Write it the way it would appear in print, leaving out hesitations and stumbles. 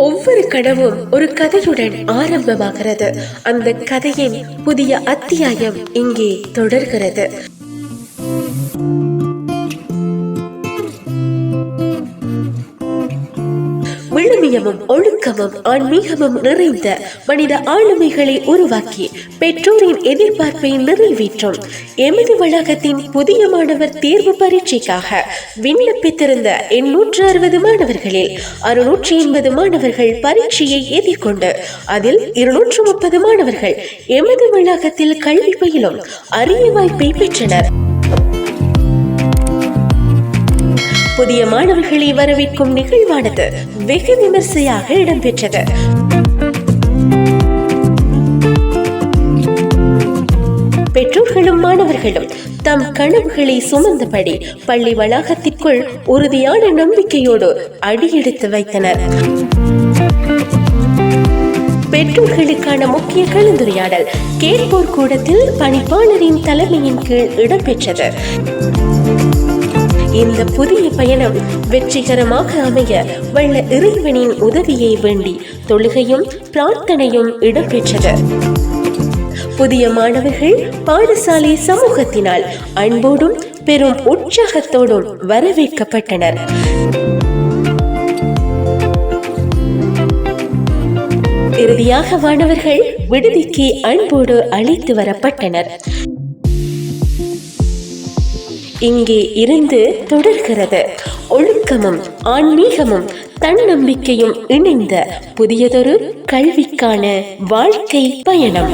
ஒவ்வொரு கனவும் ஒரு கதையுடன் ஆரம்பமாகிறது. அந்த கதையின் புதிய அத்தியாயம் இங்கே தொடர்கிறது. விழுமியமும் ஒழுக்கமும் ஆன்மீகமும் நிறைந்த மனித ஆளுமைகளை உருவாக்கி பெற்றோரின் எதிர்பார்ப்பை நிறைவேற்றும் எமது வளாகத்தின் புதிய மாணவர் தேர்வு பரீட்சைக்காக விண்ணப்பித்திருந்த 860 மாணவர்களில் 680 மாணவர்கள் பரீட்சையை எதிர்கொண்டு அதில் 230 மாணவர்கள் எமது வளாகத்தில் கல்வி பயிலும் அரிய வாய்ப்பை பெற்றனர். புதிய மாணவர்களை வரவேற்கும் நிகழ்வானது வெகு விமர்சையாக இடம்பெற்றது. பெற்றோர்களும் மாணவர்களும் தம் கனவுகளை சுமந்தபடி பள்ளி வளாகத்திற்குள் உறுதியான நம்பிக்கையோடு அடியெடுத்து வைத்தனர். பெற்றோர்களுக்கான முக்கிய கலந்துரையாடல் கேட்போர் கூடத்தில் பணிப்பாளரின் தலைமையின் கீழ் இடம்பெற்றது. இந்த புதிய பயணம் வெற்றிகரமாக அமைய வல்ல இறைவனின் உதவியை வேண்டி தொழுகையும் பிரார்த்தனையும் இடம்பெற்றது. புதிய மாணவர்கள் பாடசாலை சமூகத்தினால் அன்போடும் பெரும் உற்சாகத்தோடும் வரவேற்கப்பட்டனர். இறுதியாக மாணவர்கள் விடுதிக்கு அன்போடு அழைத்து வரப்பட்டனர். இங்கே இருந்து தொடர்கிறது ஒழுக்கமும் ஆன்மீகமும் தன்னம்பிக்கையும் இணைந்த புதியதொரு கல்விக்கான வாழ்க்கை பயணம்.